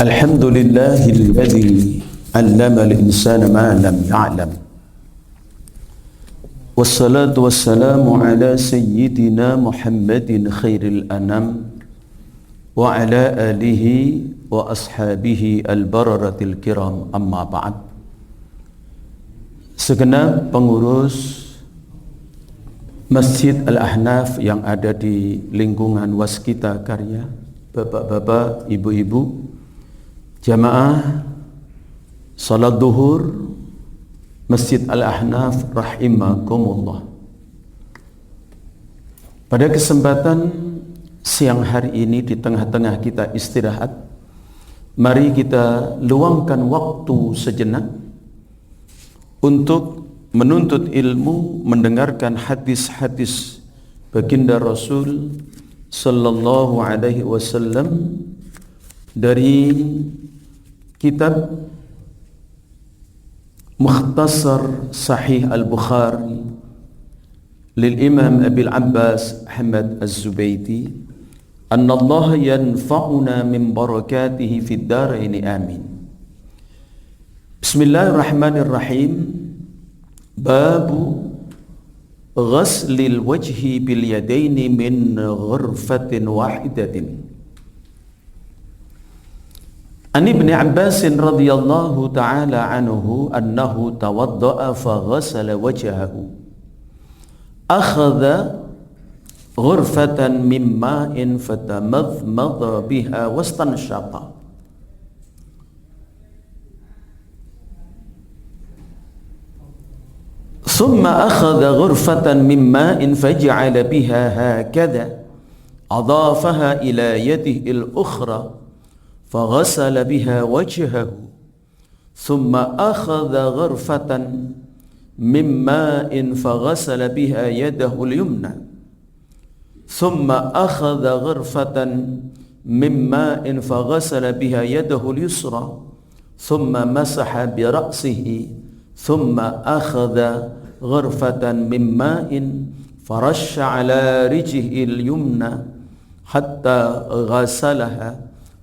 الحمد لله الذي علم الإنسان ما لم يعلم والصلاة والسلام على سيدنا محمد خير الأنام وعلى آله وأصحابه البررة الكرام أما بعد. Segenap pengurus Masjid Al-Ahnaf yang ada di lingkungan Waskita Karya, bapak-bapak, ibu-ibu, jamaah salat duhur Masjid Al-Ahnaf rahimakumullah. Pada kesempatan siang hari ini, di tengah-tengah kita istirahat, mari kita luangkan waktu sejenak untuk menuntut ilmu, mendengarkan hadis-hadis baginda Rasul sallallahu alaihi wasallam dari kitab Mukhtasar Sahih Al-Bukhari lil Imam Abil Abbas Ahmad Az-Zubayti, anna Allah yanfa'una min barakatihi fid daraini amin. Bismillahirrahmanirrahim. Babu ghaslil wajhi bil yadaini min ghurfatin wahidatin. An Ibni Abbas radhiyallahu ta'ala anhu annahu tawadda'a fa ghasala wajhahu. Akhadha ghurfatan min ma'in fatamadmada biha wastanshaqa. ثم أخذ غرفة من ماء فجعل بها هكذا أضافها إلى يده الأخرى فغسل بها وجهه ثم أخذ غرفة من ماء فغسل بها يده اليمنى ثم أخذ غرفة من ماء فغسل بها يده اليسرى ثم مسح برأسه ثم أخذ غرفة من ماء فرش على رجله اليمنى حتى غسلها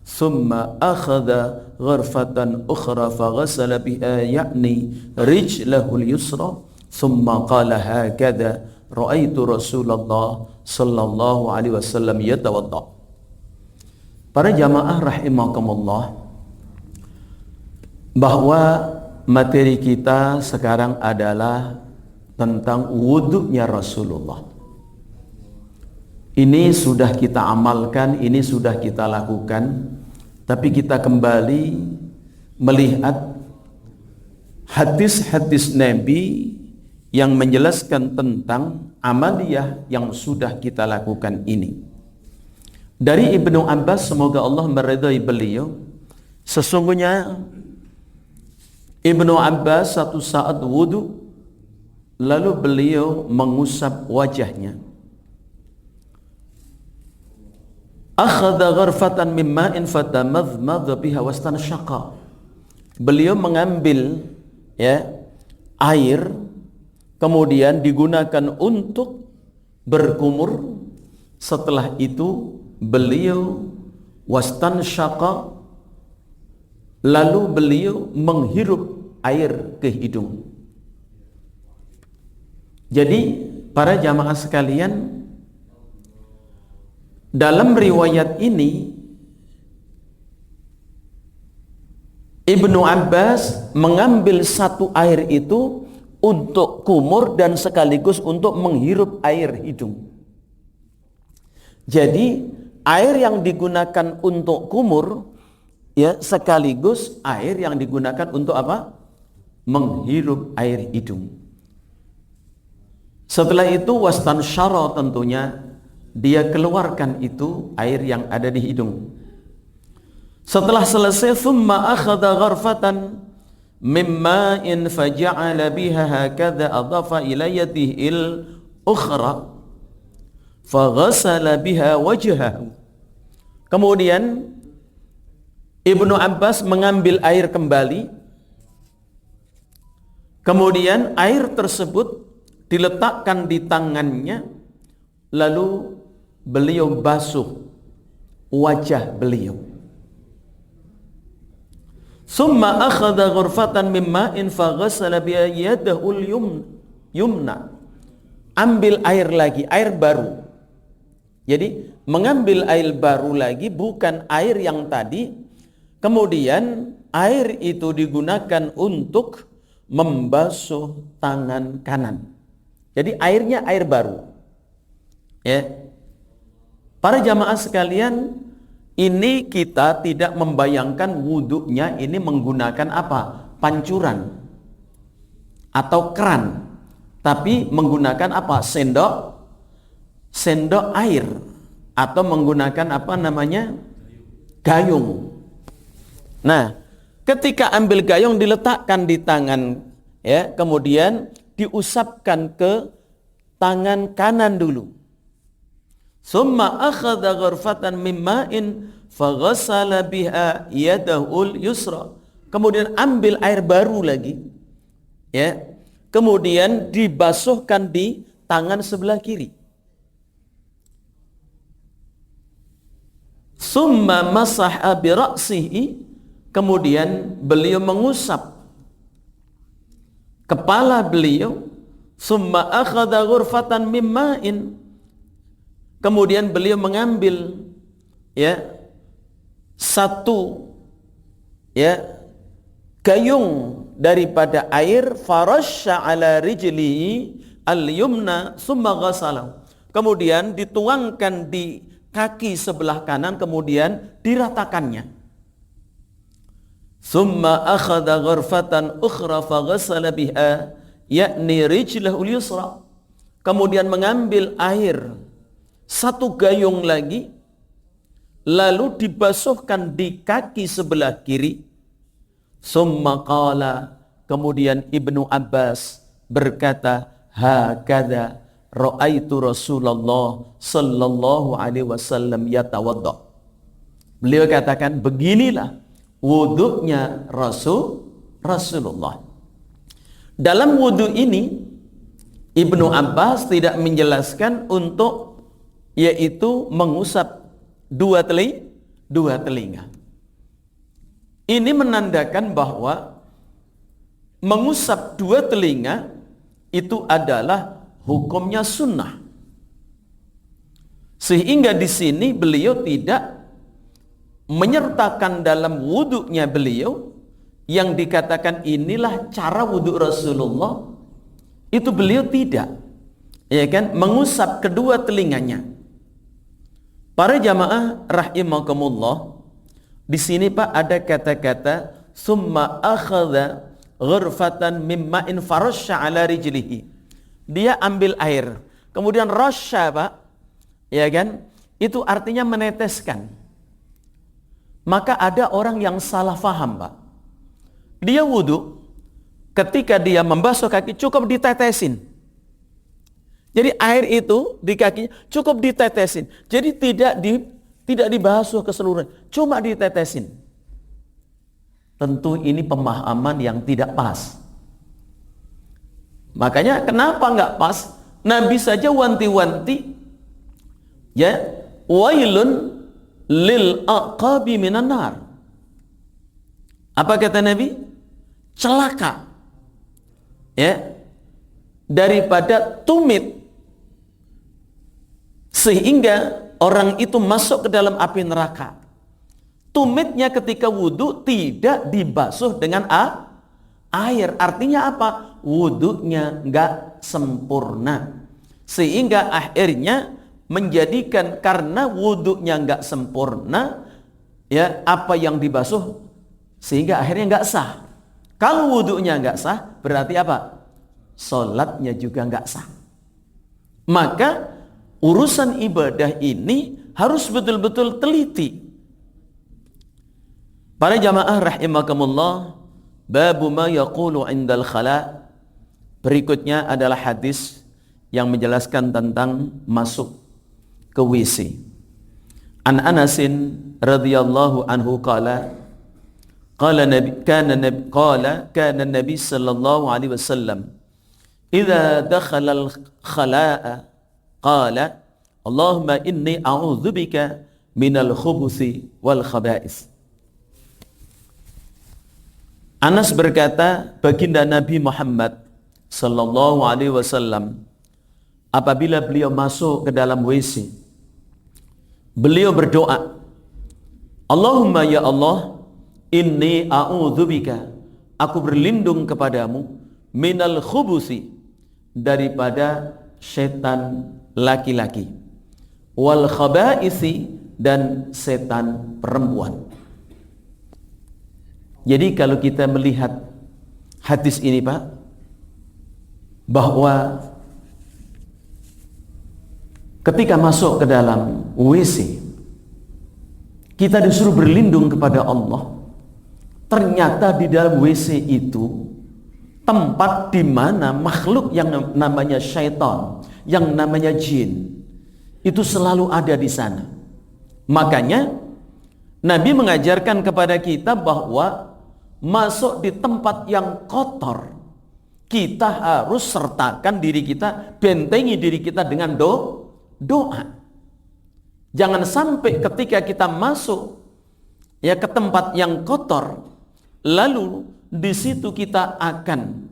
ثم أخذ غرفة أخرى فغسل بها يعني رجله اليسرى ثم قال هكذا رأيت رسول الله صلى الله عليه وسلم يتوضأ. Para jamaah rahimakumullah, bahwa materi kita sekarang adalah tentang wudunya Rasulullah. Ini sudah kita amalkan, ini sudah kita lakukan, tapi kita kembali melihat hadis-hadis Nabi yang menjelaskan tentang amaliyah yang sudah kita lakukan ini. Dari Ibnu Abbas, semoga Allah meridai beliau, sesungguhnya Ibnu Abbas satu saat wudu, lalu beliau mengusap wajahnya. Akhadha gharfatan min ma'in fatamadmada biha wastanshaqa. Beliau mengambil air, kemudian digunakan untuk berkumur. Setelah itu beliau wastanshaqa, lalu beliau menghirup air ke hidung. Jadi para jamaah sekalian, dalam riwayat ini Ibnu Abbas mengambil satu air itu untuk kumur dan sekaligus untuk menghirup air hidung. Jadi air yang digunakan untuk kumur sekaligus air yang digunakan untuk apa? Menghirup air hidung. Setelah itu wastansyara, tentunya dia keluarkan itu air yang ada di hidung. Setelah selesai, thumma akhadha gharfatan min ma'in faja'ala biha hakadha adhafa ila yadihi al-ukhra faghasala biha wajhahu. Kemudian Ibnu Abbas mengambil air kembali. Kemudian air tersebut diletakkan di tangannya, lalu beliau basuh wajah beliau. Summa akhadha ghurfatan min ma'in faghasala bi yadahul yumna. Ambil air lagi, air baru. Jadi mengambil air baru lagi, bukan air yang tadi. Kemudian air itu digunakan untuk membasuh tangan kanan. Jadi airnya air baru. Ya. Para jamaah sekalian, ini kita tidak membayangkan wudhunya ini menggunakan apa? Pancuran atau keran. Tapi menggunakan apa? Sendok air, atau menggunakan apa namanya? Gayung. Nah, ketika ambil gayung diletakkan di tangan, ya, kemudian diusapkan ke tangan kanan dulu. Summa akhadha ghurfatan min ma'in faghasala biha yadahul yusra. Kemudian ambil air baru lagi, ya. Kemudian dibasuhkan di tangan sebelah kiri. Summa masaha bi ra'sihi. Kemudian beliau mengusap kepala beliau. Summa akhadha ghurfatan min ma'in. Kemudian beliau mengambil, ya, satu, ya, gayung daripada air, farasha ala rijlihi al-yumna summa ghasalahu. Kemudian dituangkan di kaki sebelah kanan, kemudian diratakannya. Summa akhadha ghurfatan ukhra faghasala biha yakni rijlahul yusra. Kemudian mengambil air, satu gayung lagi, lalu dibasuhkan di kaki sebelah kiri. Summa qala, kemudian Ibnu Abbas berkata, hakadha ra'aitu Rasulullah sallallahu alaihi wasallam yatawadda. Beliau katakan, beginilah wudhunya Rasulullah. Dalam wudhu ini Ibnu Abbas tidak menjelaskan untuk, yaitu mengusap dua telinga. Ini menandakan bahwa mengusap dua telinga itu adalah hukumnya sunnah. Sehingga di sini beliau tidak menyertakan dalam wudhunya beliau yang dikatakan inilah cara wudhu Rasulullah. Itu beliau tidak, ya kan, mengusap kedua telinganya. Para jamaah rahimakumullah, di sini Pak ada kata-kata summa akhadha ghurfatan mimma'in farasha ala rijlihi. Dia ambil air, kemudian rasya, Pak, ya kan, itu artinya meneteskan. Maka ada orang yang salah faham, Pak. Dia wudhu, ketika dia membasuh kaki cukup ditetesin. Jadi air itu di kakinya cukup ditetesin. Jadi tidak dibasuh keseluruhan, cuma ditetesin. Tentu ini pemahaman yang tidak pas. Makanya kenapa nggak pas? Nabi saja wanti-wanti, ya, wailun lil aqabi minan nar. Apa kata Nabi? Celaka, ya, daripada tumit, sehingga orang itu masuk ke dalam api neraka. Tumitnya ketika wudhu tidak dibasuh dengan air. Artinya apa? Wudhunya nggak sempurna. Sehingga akhirnya menjadikan, karena wudhunya nggak sempurna, ya, apa yang dibasuh sehingga akhirnya nggak sah. Kalau wudhunya nggak sah, berarti apa? Sholatnya juga nggak sah. Maka urusan ibadah ini harus betul-betul teliti. Para jamaah rahimakumullah, babu ma yaqulu indal khala. Berikutnya adalah hadis yang menjelaskan tentang masuk ke WC. An Anasin radhiyallahu anhu qala kana nabi sallallahu alaihi wasallam idza dakhala al khalaa qala Allahumma inni a'udzubika minal khubuthi wal khaba'is. Anas berkata, baginda Nabi Muhammad sallallahu alaihi wasallam apabila beliau masuk ke dalam WC, beliau berdoa, Allahumma ya Allah, inni a'udzubika, aku berlindung kepadamu, minal khubusi, daripada setan laki-laki, wal khaba'isi, dan setan perempuan. Jadi kalau kita melihat hadis ini Pak, bahwa ketika masuk ke dalam WC kita disuruh berlindung kepada Allah. Ternyata di dalam WC itu tempat di mana makhluk yang namanya syaitan, yang namanya jin, itu selalu ada di sana. Makanya Nabi mengajarkan kepada kita bahwa masuk di tempat yang kotor, kita harus sertakan diri kita, bentengi diri kita dengan doa. Jangan sampai ketika kita masuk ya ke tempat yang kotor, lalu di situ kita akan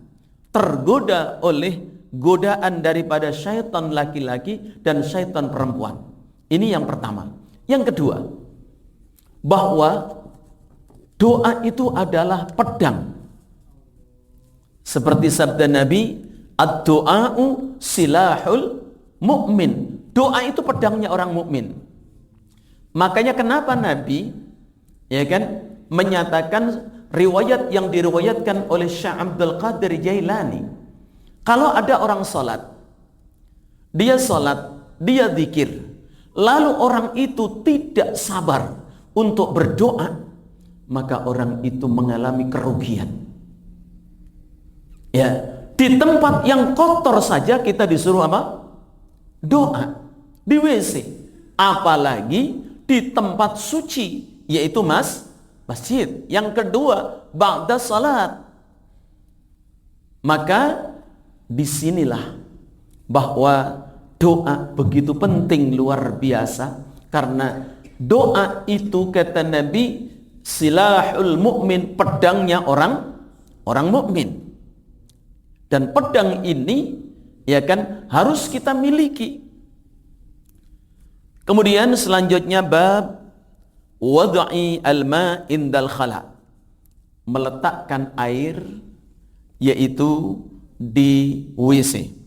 tergoda oleh godaan daripada syaitan laki-laki dan syaitan perempuan. Ini yang pertama. Yang kedua, bahwa doa itu adalah pedang. Seperti sabda Nabi, ad-du'a'u silahul mu'min. Doa itu pedangnya orang mukmin. Makanya kenapa Nabi menyatakan riwayat yang diriwayatkan oleh Syekh Abdul Qadir Jailani, kalau ada orang salat, dia zikir, lalu orang itu tidak sabar untuk berdoa, maka orang itu mengalami kerugian. Ya, di tempat yang kotor saja kita disuruh apa? Doa. Di WC. Apalagi di tempat suci, yaitu masjid. Yang kedua, ba'da salat. Maka disinilah bahwa doa begitu penting, luar biasa, karena doa itu kata Nabi silahul mu'min, pedangnya orang mukmin. Dan pedang ini harus kita miliki. Kemudian selanjutnya bab wad'i al-ma' indal khala, meletakkan air yaitu di WC.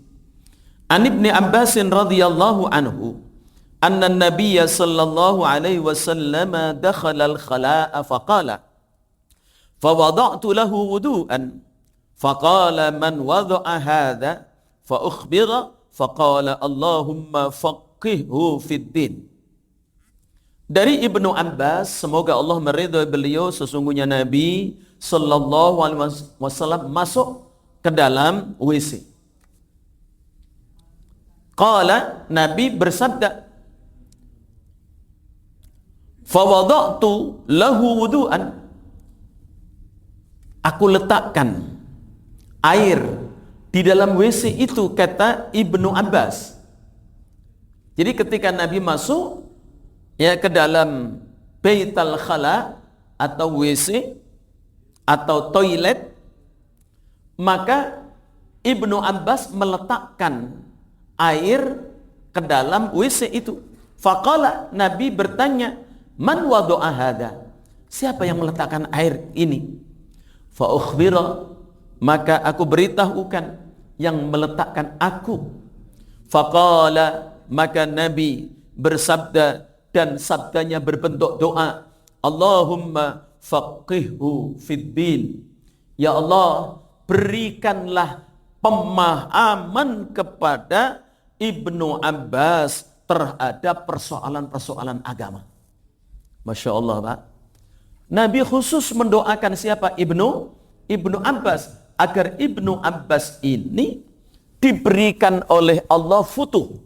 An Ibnu Abbas radhiyallahu anhu anna an-nabiy sallallahu alaihi wasallam dakhala al-khala'a faqala fawada'tu lahu wudu'an faqala man wada'a hadha fa ukhbira faqala Allahumma faqihhu fid din. Dari Ibnu Abbas, semoga Allah meridhai beliau, sesungguhnya Nabi sallallahu alaihi wasallam masuk ke dalam WC. Qala, Nabi bersabda, fawada'tu lahu wudu'an, aku letakkan air di dalam WC itu, kata Ibnu Abbas. Jadi ketika Nabi masuk ke dalam baitul khala atau WC atau toilet, maka Ibnu Abbas meletakkan air ke dalam WC itu. Faqala, Nabi bertanya, man wada'a hadha, siapa yang meletakkan air ini? Fa ukhbira, maka aku beritahukan yang meletakkan aku. Faqala, maka Nabi bersabda, dan sabdanya berbentuk doa, Allahumma faqihhu fid din, ya Allah, berikanlah pemahaman kepada Ibnu Abbas terhadap persoalan-persoalan agama. Masya Allah Pak. Nabi khusus mendoakan siapa? Ibnu Abbas, agar Ibnu Abbas ini diberikan oleh Allah futuh,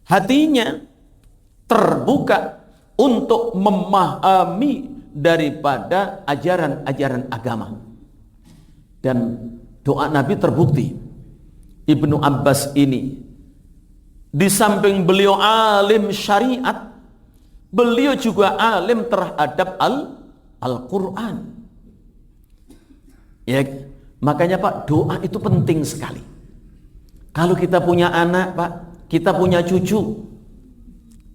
hatinya terbuka untuk memahami daripada ajaran-ajaran agama. Dan doa Nabi terbukti. Ibnu Abbas ini, di samping beliau alim syariat, beliau juga alim terhadap Al-Quran. Ya, makanya Pak, doa itu penting sekali. Kalau kita punya anak Pak, kita punya cucu,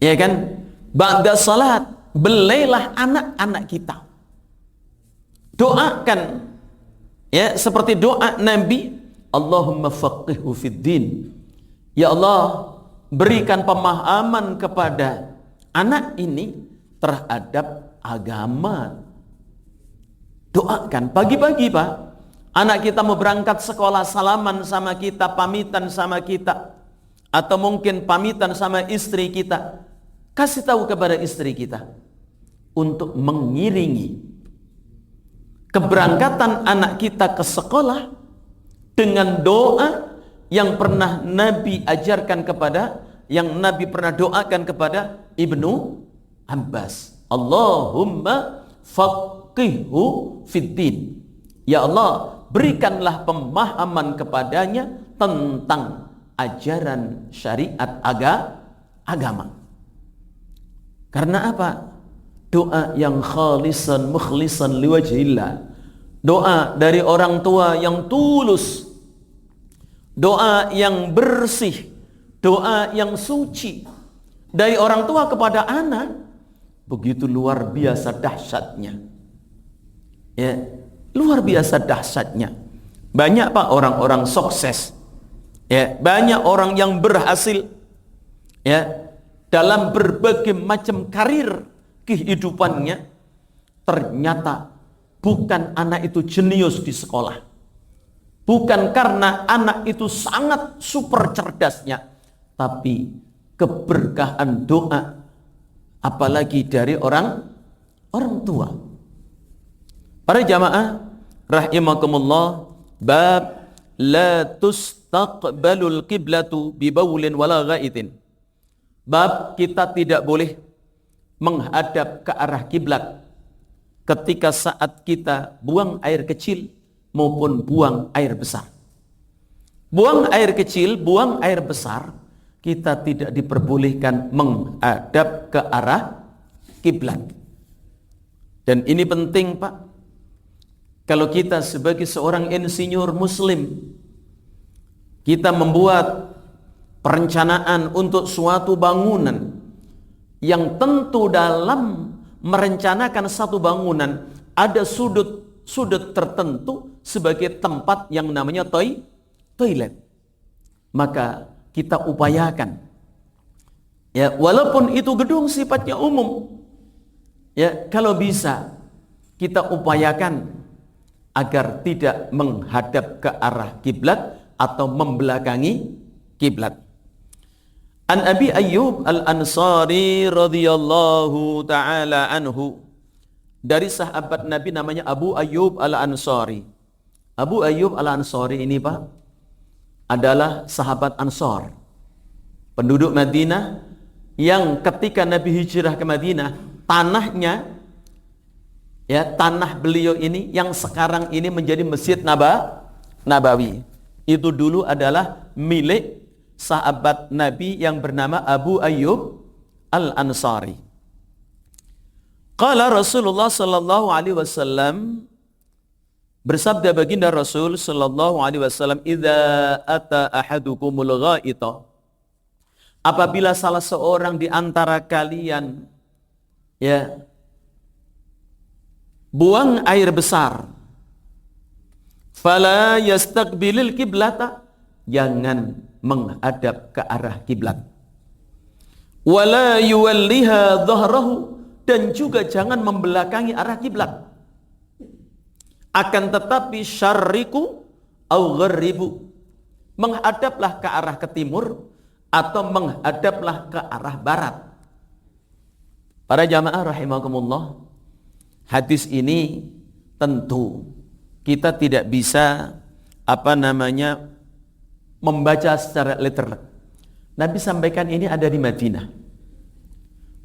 ya kan, ba'da salat belailah anak-anak kita, doakan, ya, seperti doa Nabi, Allahumma faqihhu fid din, ya Allah berikan pemahaman kepada anak ini terhadap agama. Doakan pagi-pagi Pak, anak kita mau berangkat sekolah, salaman sama kita, pamitan sama kita, atau mungkin pamitan sama istri kita, kasih tahu kepada istri kita untuk mengiringi keberangkatan anak kita ke sekolah dengan doa yang pernah Nabi ajarkan kepada, yang Nabi pernah doakan kepada Ibnu Abbas. Allahumma faqihhu fid din. Ya Allah, berikanlah pemahaman kepadanya tentang ajaran syariat agama. Karena apa? Doa yang khalisan mukhlisan liwajhillah, doa dari orang tua yang tulus, doa yang bersih, doa yang suci dari orang tua kepada anak, begitu luar biasa dahsyatnya. Ya, luar biasa dahsyatnya. Banyak Pak orang-orang sukses, ya, banyak orang yang berhasil, ya, dalam berbagai macam karir kehidupannya, ternyata bukan anak itu jenius di sekolah, bukan karena anak itu sangat super cerdasnya, tapi keberkahan doa, apalagi dari orang tua. Para jamaah rahimakumullah, bab la tustaqbalul qiblatu bibaulin wala ghaitin. Bab kita tidak boleh menghadap ke arah kiblat ketika saat kita buang air kecil maupun buang air besar. Buang air kecil, buang air besar, kita tidak diperbolehkan menghadap ke arah kiblat. Dan ini penting Pak, kalau kita sebagai seorang insinyur muslim, kita membuat perencanaan untuk suatu bangunan, yang tentu dalam merencanakan satu bangunan ada sudut tertentu sebagai tempat yang namanya toilet. Maka kita upayakan, ya, walaupun itu gedung sifatnya umum, ya, kalau bisa kita upayakan agar tidak menghadap ke arah kiblat atau membelakangi kiblat. An Abi Ayyub Al-Ansari radhiyallahu ta'ala anhu, dari sahabat Nabi namanya Abu Ayyub Al-Ansari. Abu Ayyub Al-Ansari ini Pak adalah sahabat Ansor, penduduk Madinah, yang ketika Nabi hijrah ke Madinah, tanahnya, ya, tanah beliau ini yang sekarang ini menjadi Masjid Nabawi, itu dulu adalah milik sahabat Nabi yang bernama Abu Ayyub Al-Ansari. Qala Rasulullah sallallahu alaihi wasallam, bersabda baginda Rasul sallallahu alaihi wasallam, idza ata ahadukumul ghaita, apabila salah seorang di antara kalian, ya, buang air besar, fala yastaqbilil kiblata, jangan menghadap ke arah kiblat, wala yuwalliha dhahrahu, dan juga jangan membelakangi arah kiblat, akan tetapi syarriku au gharribu, menghadaplah ke arah ke timur atau menghadaplah ke arah barat. Para jamaah rahimakumullah, hadis ini tentu kita tidak bisa membaca secara literal. Nabi sampaikan ini ada di Madinah.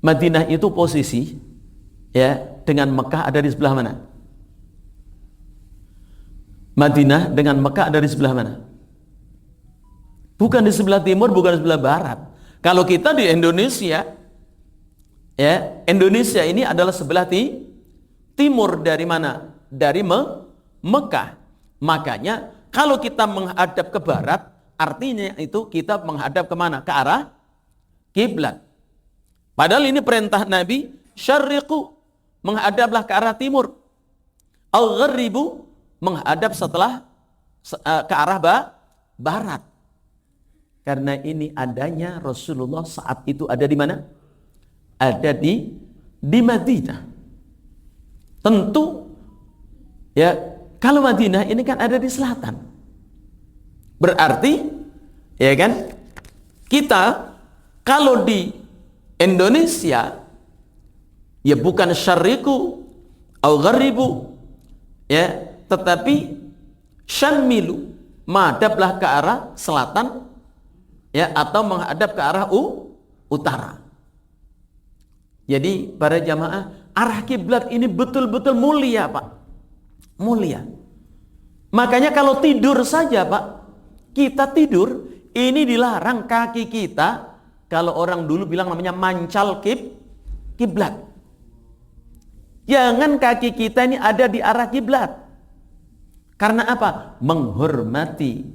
Madinah itu posisi, ya, dengan Mekah ada di sebelah mana? Madinah dengan Mekah ada di sebelah mana? Bukan di sebelah timur, bukan di sebelah barat. Kalau kita di Indonesia, ya, Indonesia ini adalah sebelah timur dari mana? Dari Mekah. Makanya kalau kita menghadap ke barat, artinya itu kita menghadap kemana? Ke arah kiblat. Padahal ini perintah Nabi, syarriqu, menghadaplah ke arah timur. Al-gharribu, menghadap setelah ke arah barat. Karena ini adanya Rasulullah saat itu ada di mana? Ada di Madinah. Tentu ya, kalau Madinah ini kan ada di selatan. Berarti ya kan, kita kalau di Indonesia ya bukan syarriqu au gharibu ya, tetapi syamilu, menghadaplah ke arah selatan ya, atau menghadap ke arah utara. Jadi para jamaah, arah kiblat ini betul-betul mulia, Pak. Mulia. Makanya kalau tidur saja, Pak, kita tidur ini dilarang kaki kita, kalau orang dulu bilang namanya mancal kiblat. Jangan kaki kita ini ada di arah kiblat. Karena apa? Menghormati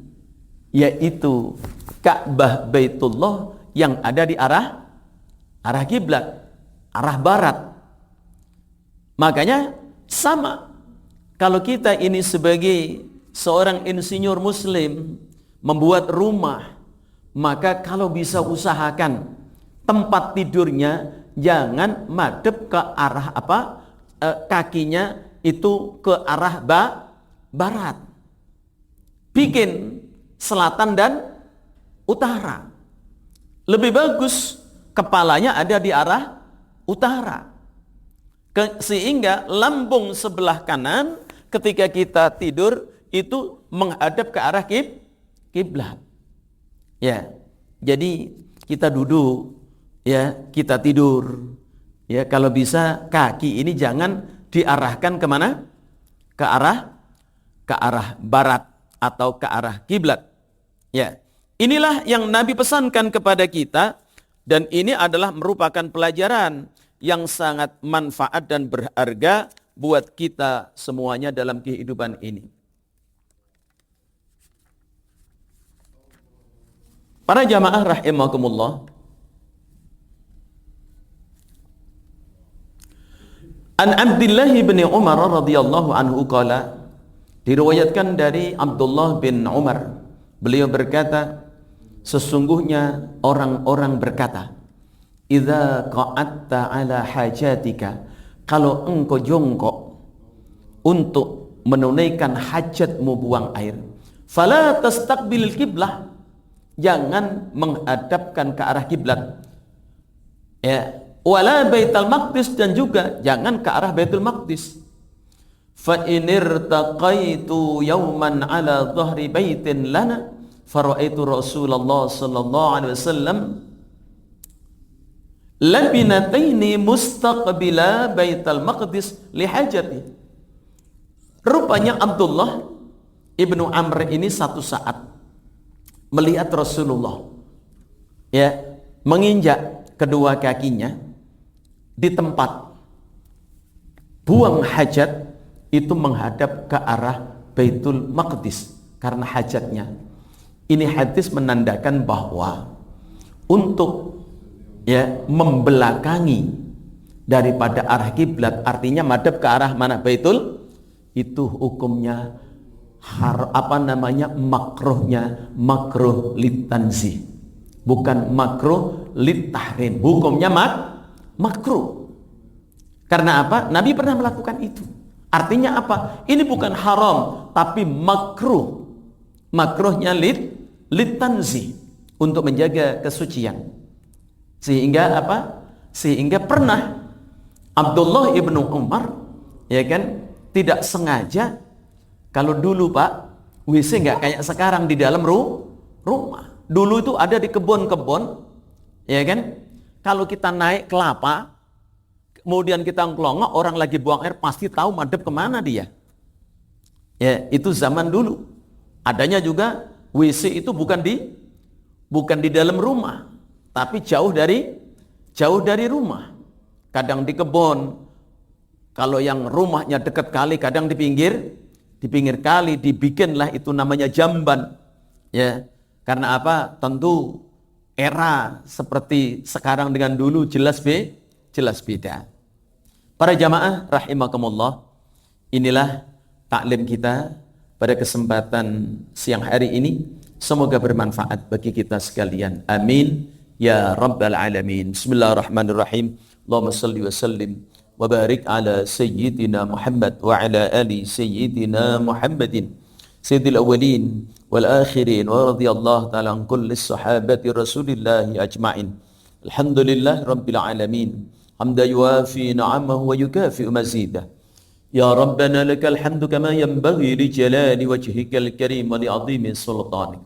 yaitu Ka'bah Baitullah yang ada di arah kiblat, arah barat. Makanya sama, kalau kita ini sebagai seorang insinyur muslim membuat rumah, maka kalau bisa usahakan tempat tidurnya jangan madep ke arah kakinya itu ke arah barat. Bikin selatan dan utara. Lebih bagus kepalanya ada di arah utara. Sehingga lambung sebelah kanan ketika kita tidur itu menghadap ke arah kiblat. Ya. Jadi kita duduk, ya, kita tidur. Ya, kalau bisa kaki ini jangan diarahkan kemana? Ke arah barat atau ke arah kiblat. Ya. Inilah yang Nabi pesankan kepada kita, dan ini adalah merupakan pelajaran yang sangat manfaat dan berharga buat kita semuanya dalam kehidupan ini. Para jamaah rahimakumullah, An Abdullah bin Umar radhiyallahu anhu qala, diriwayatkan dari Abdullah bin Umar, beliau berkata, sesungguhnya orang-orang berkata, idza qa'atta ala hajatika, kalau engkau jongkok untuk menunaikan hajatmu, buang air, fala tastaqbilil qiblah, jangan menghadapkan ke arah kiblat, ya, wala baitul maqdis, dan juga jangan ke arah Baitul Maqdis. Fa inirtaqaitu yawman ala dhahri baitin lana faraitu Rasulullah sallallahu alaihi wasallam labinataini mustaqbila Baitul Maqdis lihajati. Rupanya Abdullah ibnu Amr ini satu saat melihat Rasulullah, ya, menginjak kedua kakinya di tempat buang hajat itu menghadap ke arah Baitul Maqdis karena hajatnya. Ini hadis menandakan bahwa untuk, ya, membelakangi daripada arah kiblat, artinya madhab ke arah mana? Baitul, itu hukumnya makruhnya makruh litanzih, bukan makruh litahrim. Hukumnya makruh. Karena apa? Nabi pernah melakukan itu. Artinya apa? Ini bukan haram, tapi makruh. Makruhnya litanzih, untuk menjaga kesucian. Sehingga apa? Sehingga pernah Abdullah ibnu Umar, ya kan, tidak sengaja. Kalau dulu, Pak, WC nggak kayak sekarang di dalam rumah. Dulu itu ada di kebun-kebun, ya kan? Kalau kita naik kelapa, kemudian kita ngelongok, orang lagi buang air, pasti tahu madhep kemana dia. Ya, itu zaman dulu. Adanya juga WC itu bukan di dalam rumah, tapi jauh dari rumah. Kadang di kebun, kalau yang rumahnya dekat kali, kadang di di pinggir kali dibikinlah itu namanya jamban. Ya, karena apa? Tentu era seperti sekarang dengan dulu jelas beda. Para jamaah rahimakumullah, inilah taklim kita pada kesempatan siang hari ini. Semoga bermanfaat bagi kita sekalian. Amin ya rabbal alamin. Bismillahirrahmanirrahim. Allahumma salli wa sallim wa barik ala sayyidina Muhammad wa ala ali sayyidina Muhammadin sayyidil awwalin wal akhirin wa radhiyallahu ta'ala an kulli sahabati Rasulillah ajma'in. Alhamdulillah rabbil alamin. Hamda yuafi ni'amahu wa yukafi mazidah. Ya Rabbana lakal hamdu kama yanbaghi li jalali wajhikal karim wa li 'azimi sultanik.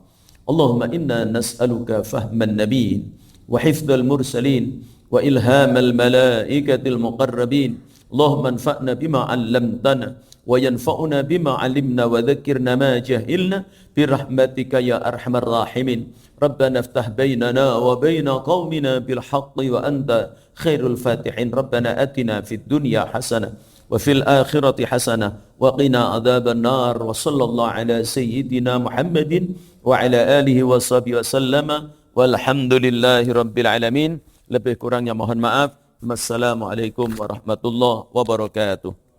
Allahumma inna nas'aluka fahman nabiyyin wa hifdzal mursalin wa ilhamal malaikatil muqarrabin. Allahumma anfa'na bima 'allamtana wa yanfa'una bima 'alimna wa dhakkirna ma jahilna bi rahmatika ya arhamar rahimin. Rabbana iftah bainana wa baina qaumina bil haqqi wa anta khairul fatihin. Rabbana atina fid dunya hasanah wa fil akhirati hasanah wa qina adzaban nar. Wa sallallahu ala sayyidina Muhammadin wa ala alihi wa sahbihi wa sallama walhamdulillahi rabbil alamin. Lebih kurangnya mohon maaf. Wassalamualaikum warahmatullahi wabarakatuh.